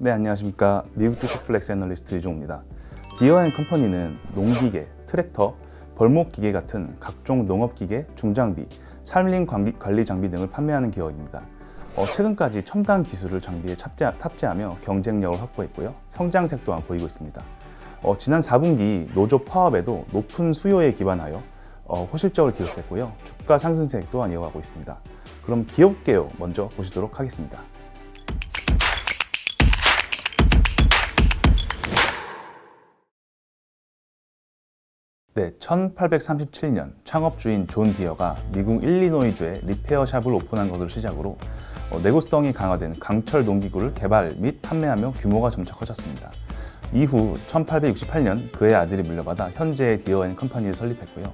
네, 안녕하십니까. 미국 주식 플렉스 애널리스트 이종우입니다. 디어앤컴퍼니는 농기계, 트랙터, 벌목기계 같은 각종 농업기계, 중장비, 산림 관리 장비 등을 판매하는 기업입니다. 최근까지 첨단 기술을 장비에 탑재하며 경쟁력을 확보했고요. 성장세 또한 보이고 있습니다. 지난 4분기 노조 파업에도 높은 수요에 기반하여 호실적을 기록했고요. 주가 상승세 또한 이어가고 있습니다. 그럼 기업 개요 먼저 보시도록 하겠습니다. 네, 1837년 창업주인 존 디어가 미국 일리노이주에 리페어샵을 오픈한 것을 시작으로 내구성이 강화된 강철 농기구를 개발 및 판매하며 규모가 점차 커졌습니다. 이후 1868년 그의 아들이 물려받아 현재의 디어앤컴퍼니를 설립했고요.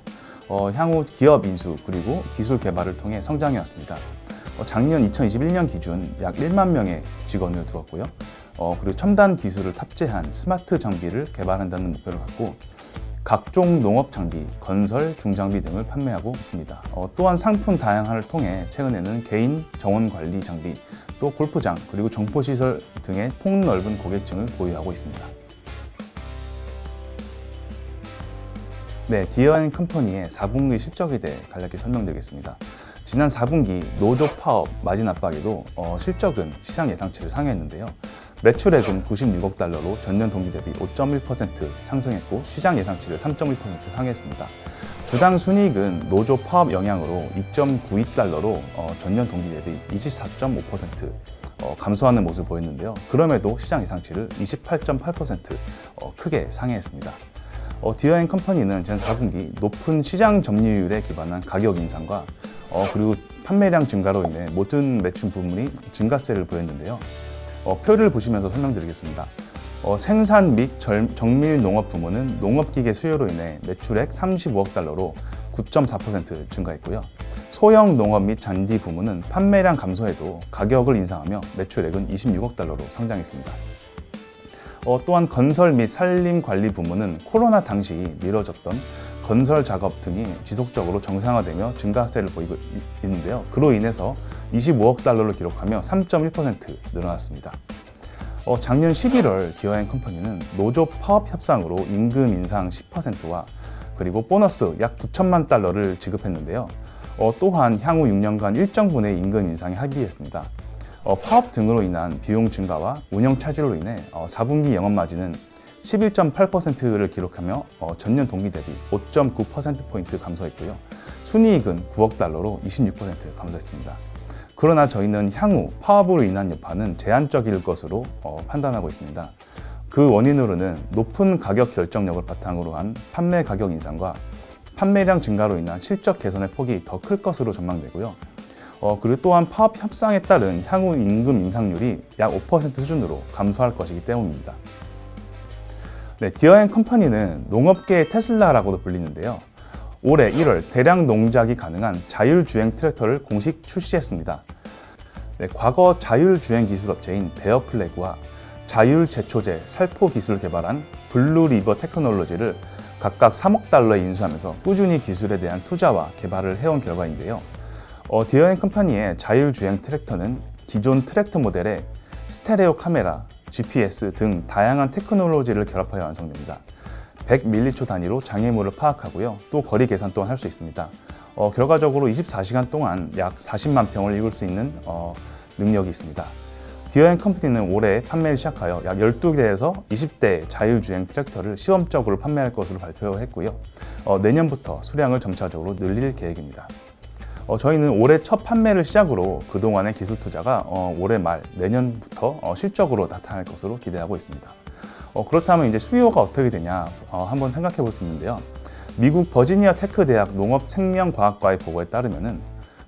향후 기업 인수 그리고 기술 개발을 통해 성장해왔습니다. 작년 2021년 기준 약 1만 명의 직원을 두었고요. 그리고 첨단 기술을 탑재한 스마트 장비를 개발한다는 목표를 갖고 각종 농업 장비, 건설, 중장비 등을 판매하고 있습니다. 또한 상품 다양화를 통해 최근에는 개인 정원 관리 장비, 또 골프장, 그리고 정포시설 등의 폭넓은 고객층을 보유하고 있습니다. 네, 디어앤컴퍼니의 4분기 실적에 대해 간략히 설명드리겠습니다. 지난 4분기 노조 파업 마진 압박에도 실적은 시장 예상치를 상회했는데요. 매출액은 96억 달러로 전년 동기 대비 5.1% 상승했고 시장 예상치를 3.1% 상회했습니다. 주당 순이익은 노조 파업 영향으로 2.92달러로 전년 동기 대비 24.5% 감소하는 모습을 보였는데요. 그럼에도 시장 예상치를 28.8% 크게 상회했습니다. 디어앤컴퍼니는 지난 4분기 높은 시장 점유율에 기반한 가격 인상과 그리고 판매량 증가로 인해 모든 매출 부문이 증가세를 보였는데요. 표를 보시면서 설명드리겠습니다. 생산 및 정밀 농업 부문은 농업기계 수요로 인해 매출액 35억 달러로 9.4% 증가했고요. 소형 농업 및 잔디 부문은 판매량 감소에도 가격을 인상하며 매출액은 26억 달러로 성장했습니다. 또한 건설 및 산림 관리 부문은 코로나 당시 미뤄졌던 건설 작업 등이 지속적으로 정상화되며 증가세를 보이고 있는데요. 그로 인해서 25억 달러를 기록하며 3.1% 늘어났습니다. 작년 11월 디어앤컴퍼니는 노조 파업 협상으로 임금 인상 10%와 그리고 보너스 약 9천만 달러를 지급했는데요. 또한 향후 6년간 일정분의 임금 인상에 합의했습니다. 파업 등으로 인한 비용 증가와 운영 차질로 인해 4분기 영업마진은 11.8%를 기록하며 전년 동기 대비 5.9%포인트 감소했고요. 순이익은 9억 달러로 26% 감소했습니다. 그러나 저희는 향후 파업으로 인한 여파는 제한적일 것으로 판단하고 있습니다. 그 원인으로는 높은 가격 결정력을 바탕으로 한 판매 가격 인상과 판매량 증가로 인한 실적 개선의 폭이 더 클 것으로 전망되고요. 그리고 또한 파업 협상에 따른 향후 임금 인상률이 약 5% 수준으로 감소할 것이기 때문입니다. 네, 디어앤컴퍼니는 농업계의 테슬라라고도 불리는데요. 올해 1월 대량 농작이 가능한 자율주행 트랙터를 공식 출시했습니다. 네, 과거 자율주행 기술 업체인 베어플래그와 자율제초제 살포 기술을 개발한 블루리버 테크놀로지를 각각 3억 달러에 인수하면서 꾸준히 기술에 대한 투자와 개발을 해온 결과인데요. 디어앤컴퍼니의 자율주행 트랙터는 기존 트랙터 모델에 스테레오 카메라, GPS 등 다양한 테크놀로지를 결합하여 완성됩니다. 100m초 단위로 장애물을 파악하고요. 또 거리 계산 또한 할 수 있습니다. 결과적으로 24시간 동안 약 40만 평을 읽을 수 있는 능력이 있습니다. 디어앤컴퍼니는 올해 판매를 시작하여 약 12대에서 20대 자율주행 트랙터를 시험적으로 판매할 것으로 발표했고요. 내년부터 수량을 점차적으로 늘릴 계획입니다. 저희는 올해 첫 판매를 시작으로 그동안의 기술 투자가 올해 말 내년부터 실적으로 나타날 것으로 기대하고 있습니다. 그렇다면 이제 수요가 어떻게 되냐 한번 생각해 볼 수 있는데요. 미국 버지니아 테크 대학 농업생명과학과의 보고에 따르면은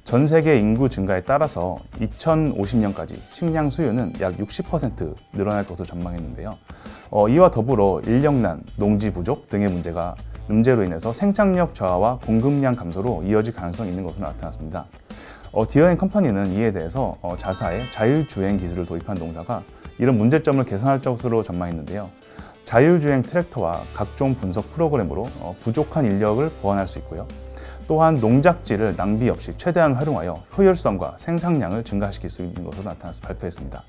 전 세계 인구 증가에 따라서 2050년까지 식량 수요는 약 60% 늘어날 것으로 전망했는데요. 이와 더불어 인력난, 농지 부족 등의 문제로 인해서 생산력 저하와 공급량 감소로 이어질 가능성이 있는 것으로 나타났습니다. 디어앤컴퍼니는 이에 대해서 자사의 자율주행 기술을 도입한 농사가 이런 문제점을 개선할 것으로 전망했는데요. 자율주행 트랙터와 각종 분석 프로그램으로 부족한 인력을 보완할 수 있고요. 또한 농작지를 낭비 없이 최대한 활용하여 효율성과 생산량을 증가시킬 수 있는 것으로 나타나서 발표했습니다.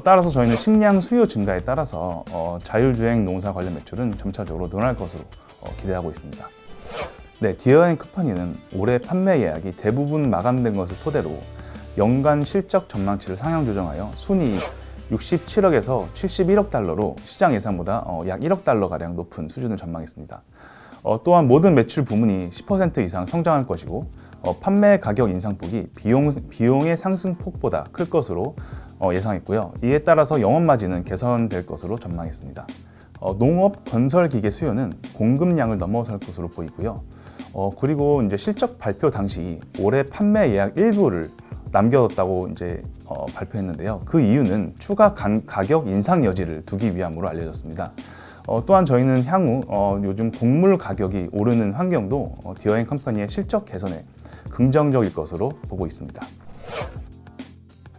따라서 저희는 식량 수요 증가에 따라서 자율주행 농사 관련 매출은 점차적으로 늘어날 것으로 기대하고 있습니다. 네, 디어앤컴퍼니는 올해 판매 예약이 대부분 마감된 것을 토대로 연간 실적 전망치를 상향 조정하여 순이익 67억에서 71억 달러로 시장 예상보다 약 1억 달러 가량 높은 수준을 전망했습니다. 또한 모든 매출 부문이 10% 이상 성장할 것이고 판매 가격 인상폭이 비용의 상승폭보다 클 것으로 예상했고요. 이에 따라서 영업 마진은 개선될 것으로 전망했습니다. 농업 건설 기계 수요는 공급량을 넘어설 것으로 보이고요. 그리고 이제 실적 발표 당시 올해 판매 예약 일부를 남겨뒀다고 이제 발표했는데요. 그 이유는 추가 가격 인상 여지를 두기 위함으로 알려졌습니다. 또한 저희는 향후 요즘 곡물 가격이 오르는 환경도 디어앤컴퍼니의 실적 개선에 긍정적일 것으로 보고 있습니다.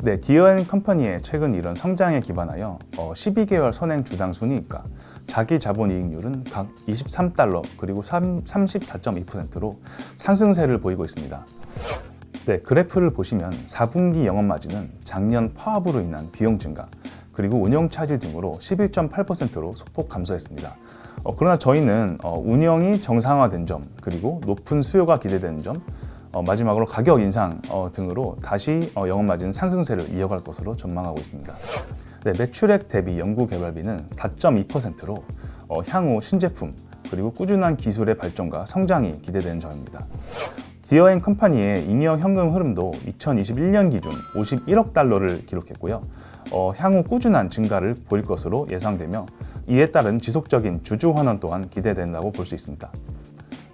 네, 디어앤컴퍼니의 최근 이런 성장에 기반하여 12개월 선행 주당 순이익과 자기 자본 이익률은 각 23달러 그리고 34.2%로 상승세를 보이고 있습니다. 네, 그래프를 보시면 4분기 영업 마진은 작년 파업으로 인한 비용 증가 그리고 운영 차질 등으로 11.8%로 소폭 감소했습니다. 그러나 저희는 운영이 정상화된 점 그리고 높은 수요가 기대되는 점 마지막으로 가격 인상 등으로 다시 영업 마진 상승세를 이어갈 것으로 전망하고 있습니다. 네, 매출액 대비 연구개발비는 4.2%로 향후 신제품 그리고 꾸준한 기술의 발전과 성장이 기대되는 점입니다. 디어앤컴퍼니의 잉여 현금 흐름도 2021년 기준 51억 달러를 기록했고요. 향후 꾸준한 증가를 보일 것으로 예상되며 이에 따른 지속적인 주주 환원 또한 기대된다고 볼 수 있습니다.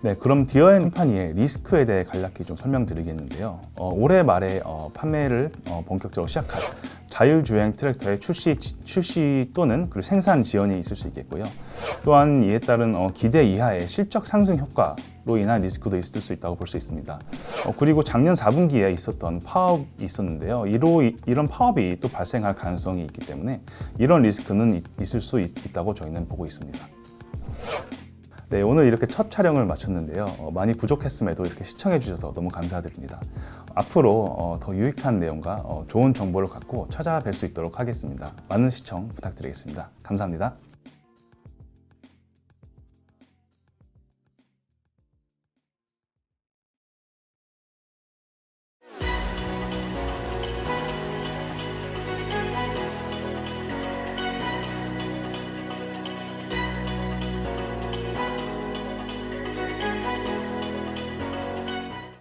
네, 그럼 디어앤컴퍼니의 리스크에 대해 간략히 좀 설명드리겠는데요. 올해 말에 판매를 본격적으로 시작할 자율주행 트랙터의 출시 또는 그리고 생산 지연이 있을 수 있겠고요. 또한 이에 따른 기대 이하의 실적 상승 효과로 인한 리스크도 있을 수 있다고 볼 수 있습니다. 그리고 작년 4분기에 있었던 파업이 있었는데요. 이런 파업이 또 발생할 가능성이 있기 때문에 이런 리스크는 있을 수 있다고 저희는 보고 있습니다. 네, 오늘 이렇게 첫 촬영을 마쳤는데요. 많이 부족했음에도 이렇게 시청해 주셔서 너무 감사드립니다. 앞으로 더 유익한 내용과 좋은 정보를 갖고 찾아뵐 수 있도록 하겠습니다. 많은 시청 부탁드리겠습니다. 감사합니다.